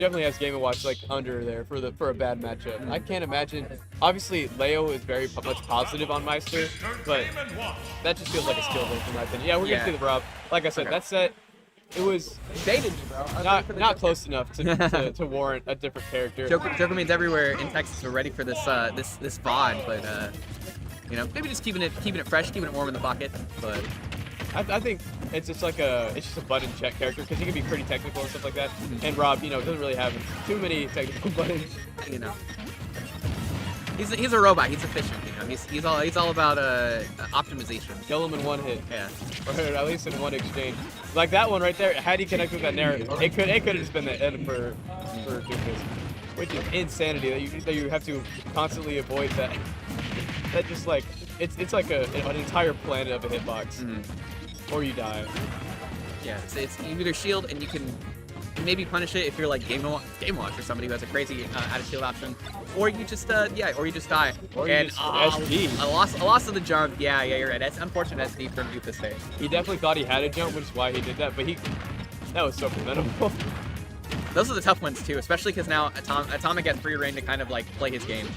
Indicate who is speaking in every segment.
Speaker 1: definitely has Game & Watch like under there for a bad matchup. I can't imagine. Obviously, Leo is very much positive on Meister, but that just feels like a skill thing in my opinion. Yeah, we're gonna see the Rob. Like I said, that set, it was
Speaker 2: baited me, bro.
Speaker 1: Not close enough to warrant a different character.
Speaker 2: Joker means everywhere in Texas are ready for this this VOD, but you know, maybe just keeping it fresh, keeping it warm in the pocket. But
Speaker 1: I think it's just a button check character because he can be pretty technical and stuff like that. And Rob, you know, doesn't really have too many technical buttons.
Speaker 2: You know, he's a robot. He's efficient. You know, he's all about optimization.
Speaker 1: Kill him in one hit.
Speaker 2: Yeah.
Speaker 1: Or at least in one exchange. Like that one right there. Had he connected with that narrative, it could have just been the end for Doofus, which is insanity that you have to constantly avoid that. That just like it's like an entire planet of a hitbox. Or you die.
Speaker 2: Yeah, it's you either shield and you can maybe punish it if you're like Game Watch or somebody who has a crazy out of shield option, or you just or you just die.
Speaker 1: Or you just SD.
Speaker 2: A loss of the jump. Yeah, you're right. That's unfortunate SD from Doofus there.
Speaker 1: He definitely thought he had a jump, which is why he did that. But that was so preventable.
Speaker 2: Those are the tough ones too, especially because now Atomic has free reign to kind of like play his game,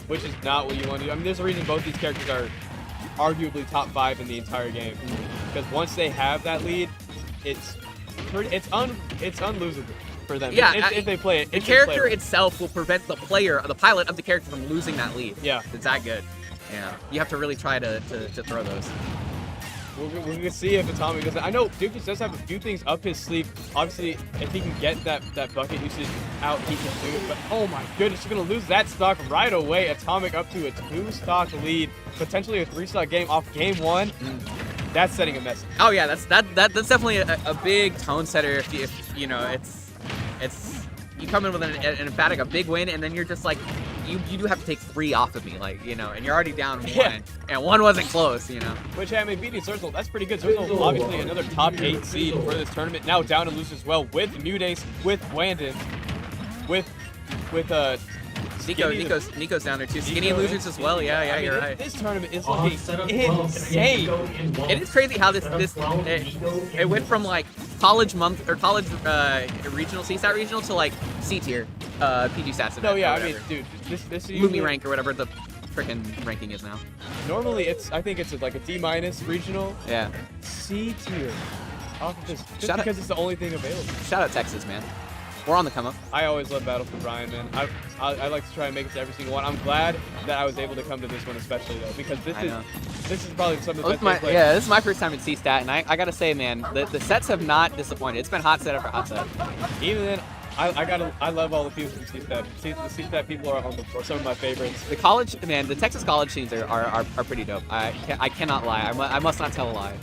Speaker 1: which is not what you want to do. I mean, there's a reason both these characters are arguably top 5 in the entire game. Because once they have that lead, it's unlosable for them.
Speaker 2: Yeah,
Speaker 1: if they play it.
Speaker 2: The character itself will prevent the pilot of the character from losing that lead.
Speaker 1: Yeah.
Speaker 2: It's that good. Yeah. You have to really try to throw those.
Speaker 1: We're going to see if Atomic does it. I know Doofus does have a few things up his sleeve. Obviously, if he can get that bucket usage out, he can do it. But oh my goodness, you're going to lose that stock right away. Atomic up to a 2-stock lead, potentially a 3-stock game off game 1. That's setting a message.
Speaker 2: Oh yeah, that's definitely a big tone setter. If you know, it's you come in with an emphatic, a big win, and then you're just like, you do have to take 3 off of me, like, you know, and you're already down 1, and 1 wasn't close, you know.
Speaker 1: Which, I mean, beating Circle, that's pretty good. Circle, obviously another top 8 seed for this tournament. Now down to lose as well with New Days, with Wandon, with
Speaker 2: Nico's down there too. Skinny losers as well. Yeah,
Speaker 1: I mean,
Speaker 2: you're right.
Speaker 1: This tournament is looking insane.
Speaker 2: It is crazy how it went from like college regional CSAT regional to like C tier PG stats.
Speaker 1: No, yeah, I mean, dude, this
Speaker 2: Lumi rank or whatever the freaking ranking is now.
Speaker 1: Normally, I think it's like a D- regional.
Speaker 2: Yeah.
Speaker 1: C tier. Off of this, just because it's the only thing available.
Speaker 2: Shout out Texas, man. We're on the come up.
Speaker 1: I always love Battle for Bryan, man. I like to try and make it to every single one. I'm glad that I was able to come to this one especially though, because this is probably some of the best.
Speaker 2: This is my first time in CStat, and I gotta say, man, the sets have not disappointed. It's been hot set after hot set.
Speaker 1: Even then, I love all the people from CStat. The CStat people are some of my favorites.
Speaker 2: The Texas college scenes are pretty dope. I cannot lie. I must not tell a lie.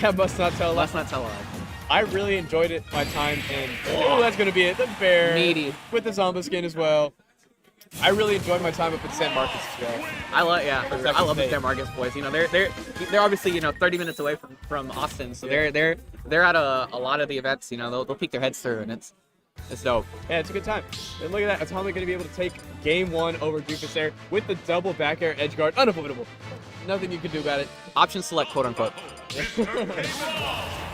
Speaker 1: Yeah, must not tell a lie.
Speaker 2: Must not tell a lie.
Speaker 1: I really enjoyed my time in. Oh, that's gonna be it. The bear.
Speaker 2: Meaty.
Speaker 1: With the Zomba skin as well. I really enjoyed my time up at San Marcos as well.
Speaker 2: I love the San Marcos boys. You know, they're obviously 30 minutes away from Austin, so they're at a lot of the events. You know, they'll peek their heads through, and it's dope.
Speaker 1: Yeah, it's a good time. And look at that, Atomic gonna be able to take game 1 over Doofus there with the double back air edge guard, unavoidable. Nothing you can do about it.
Speaker 2: Option select, quote unquote.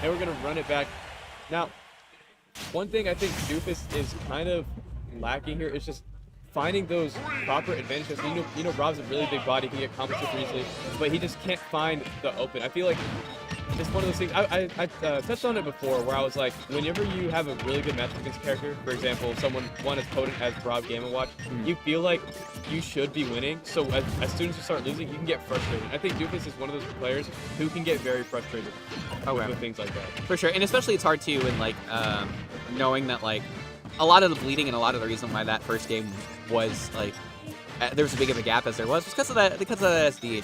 Speaker 1: And we're gonna run it back. Now, one thing I think Doofus is kind of lacking here is just finding those proper advantages. You know, Rob's a really big body, he can get combos super easily, but he just can't find the open. I feel like it's one of those things. I touched on it before, where I was like, whenever you have a really good matchup against a character, for example, one as potent as Rob Game & Watch, you feel like you should be winning. So as soon as you start losing, you can get frustrated. I think Doofus is one of those players who can get very frustrated with things like that.
Speaker 2: For sure, and especially it's hard too, and like knowing that like a lot of the bleeding and a lot of the reason why that first game was like there was as big of a gap as there was because of that SD.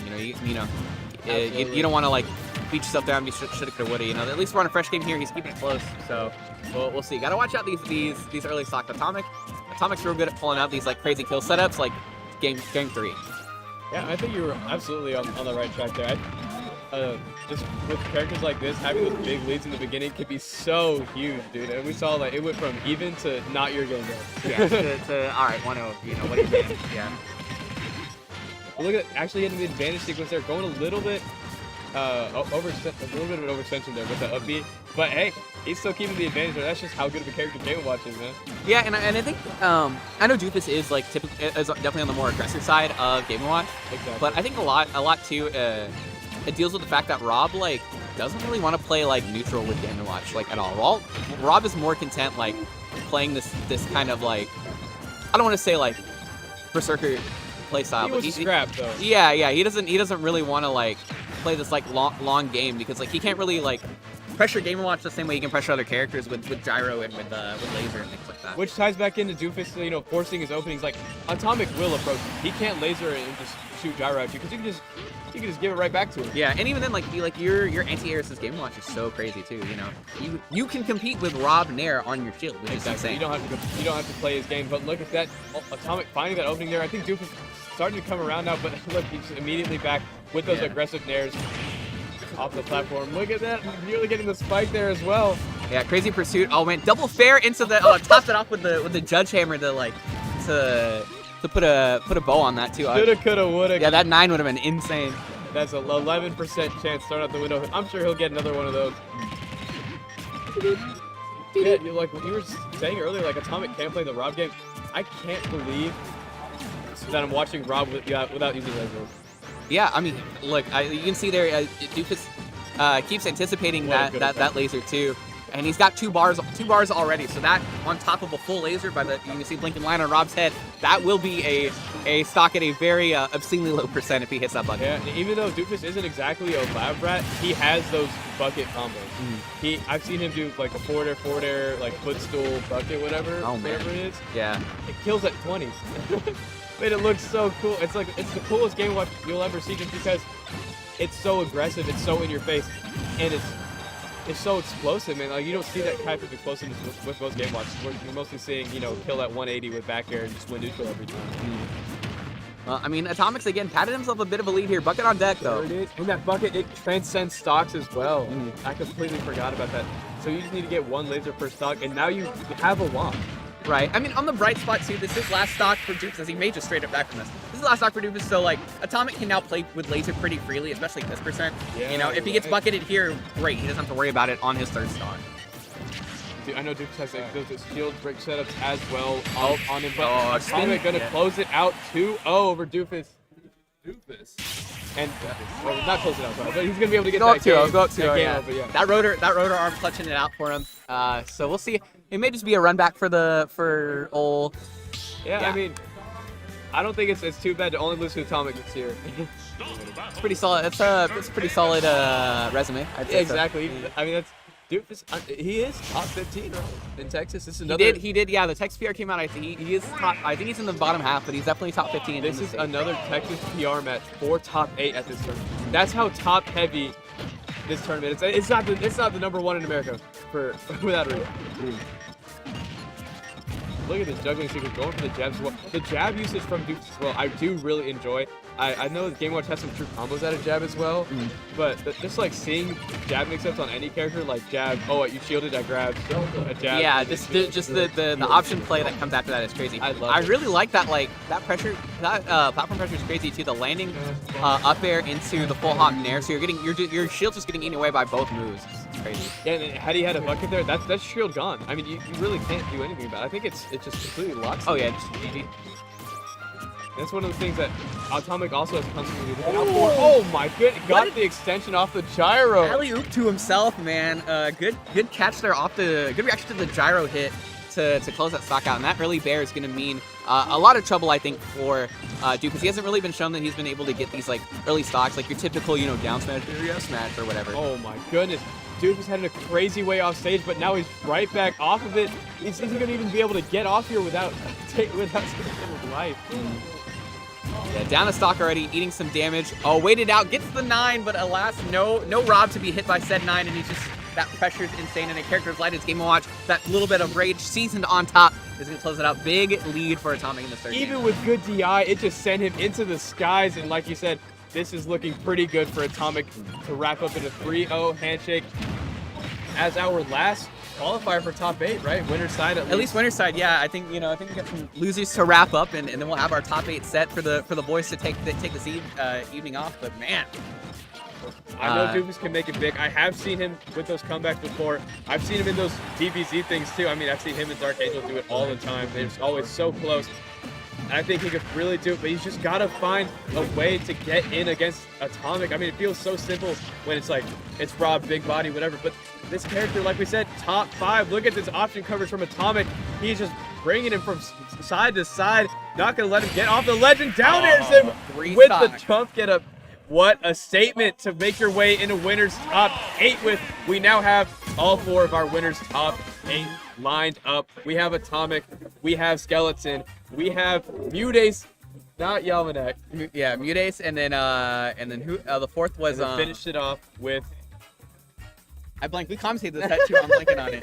Speaker 2: And you don't want to like beat yourself down. You shoulda, coulda, woulda. You know, at least we're on a fresh game here. He's keeping it close, so we'll see. Gotta watch out these early stock Atomic. Atomic's real good at pulling out these like crazy kill setups, like game 3.
Speaker 1: Yeah, I think you were absolutely on the right track there. Just with characters like this, having those big leads in the beginning could be so huge, dude. And we saw that it went from even to not your game.
Speaker 2: Yeah, to all right, 1-0. You know what do you mean? Yeah.
Speaker 1: Look at actually hitting the advantage sequence there, going a little bit overextend, a little bit of an overextension there with the up B. But hey, he's still keeping the advantage there. That's just how good of a character Game & Watch is, man.
Speaker 2: Yeah, and I think I know Doofus is like is definitely on the more aggressive side of Game & Watch.
Speaker 1: Exactly.
Speaker 2: But I think a lot too. It deals with the fact that Rob like doesn't really want to play like neutral with Game & Watch like at all. Rob is more content like playing this kind of like, I don't want to say like berserker play style.
Speaker 1: He was scrap though.
Speaker 2: Yeah, he doesn't really want to like play this like long game because like he can't really like pressure Game & Watch the same way he can pressure other characters with gyro and with laser and things like that.
Speaker 1: Which ties back into Doofus, you know, forcing his openings. Like Atomic will approach. He can't laser and just shoot gyro at you because you can just give it right back to him.
Speaker 2: Yeah, and even then, like your anti-air assist Game & Watch is so crazy too. You know, you can compete with Rob Nair on your shield, which is insane.
Speaker 1: You don't have to play his game. But look at that, Atomic finding that opening there. I think Doofus starting to come around now, but look, he's immediately back with those aggressive Nairs off the platform. Look at that, nearly getting the spike there as well.
Speaker 2: Yeah, crazy pursuit. Oh man, double fair into the topped it off with the judge hammer to put a bow on that too.
Speaker 1: Shoulda, coulda, woulda.
Speaker 2: Yeah, that 9 would have been insane.
Speaker 1: That's a 11% chance starting out the window. I'm sure he'll get another one of those. Yeah, like you were saying earlier, like Atomic can't play the Rob game. I can't believe that I'm watching Rob without using lasers.
Speaker 2: Yeah, I mean, look, you can see there, Doofus keeps anticipating that laser too, and he's got two bars already. So that on top of a full laser, you can see blinking line on Rob's head, that will be a stock at a very obscenely low % if he hits that bucket.
Speaker 1: Yeah, even though Doofus isn't exactly a lab rat, he has those bucket combos. I've seen him do like a forward air, like footstool bucket, whatever it is.
Speaker 2: Yeah,
Speaker 1: it kills at 20. Made it look so cool. It's the coolest Game & Watch you'll ever see just because it's so aggressive, it's so in your face, and it's so explosive, man. Like you don't see that type of explosiveness with most Game & Watches. You're mostly seeing, you know, kill that 180 with back air and just win neutral every time.
Speaker 2: Well, I mean, Atomics again patted himself a bit of a lead here. Bucket on deck though.
Speaker 1: There it is. And that bucket, it transcends stocks as well. I completely forgot about that. So you just need to get one laser per stock, and now you have a womp.
Speaker 2: Right. I mean, on the bright spot too, this is last stock for Doofus, as he may just straight up back from this. This is last stock for Doofus, so like Atomic can now play with laser pretty freely, especially this %.
Speaker 1: Yeah,
Speaker 2: you know, if he gets bucketed here, great. He doesn't have to worry about it on his third stock.
Speaker 1: Dude, I know Doofus has those shield break setups as well on him, but Atomic gonna close it out 2-0 over Doofus. And not close it out, sorry, but he's gonna be able to get
Speaker 2: go
Speaker 1: that
Speaker 2: up 2-0, go up 2-0,
Speaker 1: yeah.
Speaker 2: yeah. That rotor arm clutching it out for him. So we'll see. It may just be a run back for Ol.
Speaker 1: Yeah, I mean, I don't think it's too bad to only lose to Atomic this year.
Speaker 2: It's pretty solid. It's a pretty solid resume. I'd say
Speaker 1: exactly.
Speaker 2: So.
Speaker 1: I mean, that's Doofus. He is top 15 right, in Texas. This is another.
Speaker 2: He did. Yeah, the Texas PR came out. I think he is top. I think he's in the bottom half, but he's definitely top 15.
Speaker 1: This is another Texas PR match for top 8 at this tournament. That's how top heavy this tournament. It's not the #1 in America without a reason. Look at this juggling sequence, going for the jabs as well. The jab usage from Doofus as well, I do really enjoy. I know that Game & Watch has some true combos out of jab as well, but just like seeing jab mix-ups on any character, like jab, you shielded, I grabbed, a jab.
Speaker 2: Yeah, just the option play that comes after that is crazy. I really like that, like, that pressure, that platform pressure is crazy too. The landing up air into the full hop nair, so you're getting, your shield's just getting eaten away by both moves. It's crazy.
Speaker 1: Yeah, and had he had a bucket there, that's shield gone. I mean, you really can't do anything about it. I think it just completely locks.
Speaker 2: Oh yeah, just GG.
Speaker 1: That's one of the things that Atomic also has constantly looking out for. Oh my goodness, got the extension off the gyro.
Speaker 2: Alley-oop to himself, man. Good catch there good reaction to the gyro hit to close that stock out. And that early bear is going to mean a lot of trouble, I think, for Doofus, because he hasn't really been shown that he's been able to get these like early stocks, like your typical, you know, down smash, up smash, or whatever.
Speaker 1: Oh my goodness. Doofus had a crazy way off stage, but now he's right back off of it. He's going to even be able to get off here without taking his life.
Speaker 2: Yeah, down a stock already, eating some damage. Oh, waited out, gets the 9, but alas, no Rob to be hit by said 9, and he's just, that pressure's insane, and a character's light as Game & Watch, that little bit of rage seasoned on top is going to close it out. Big lead for Atomic in the third game.
Speaker 1: Even with good DI, it just sent him into the skies, and like you said, this is looking pretty good for Atomic to wrap up in a 3-0 handshake as our last qualifier for top 8, right? Winner's side at
Speaker 2: least winner's side, yeah. I think we got some losers to wrap up, and then we'll have our top 8 set for the boys to take this evening off. But man,
Speaker 1: I know Doofus can make it big. I have seen him with those comebacks before. I've seen him in those DBZ things too. I mean, I've seen him and Dark Angel do it all the time. They're just always so close. And I think he could really do it, but he's just got to find a way to get in against Atomic. I mean, it feels so simple when it's like, it's R.O.B, big body, whatever. But this character, like we said, top 5. Look at this option coverage from Atomic. He's just bringing him from side to side. Not going to let him get off the ledge, and down airs him with the jump get up. What a statement to make your way into winners top 8 with. We now have all 4 of our winners top 8 lined up. We have Atomic, we have Skeleton, we have Mutace, not Yamanek.
Speaker 2: Yeah, Mutace, and then who? The fourth was
Speaker 1: finished it off with.
Speaker 2: I blanked. We commentated this set too. I'm blanking on it.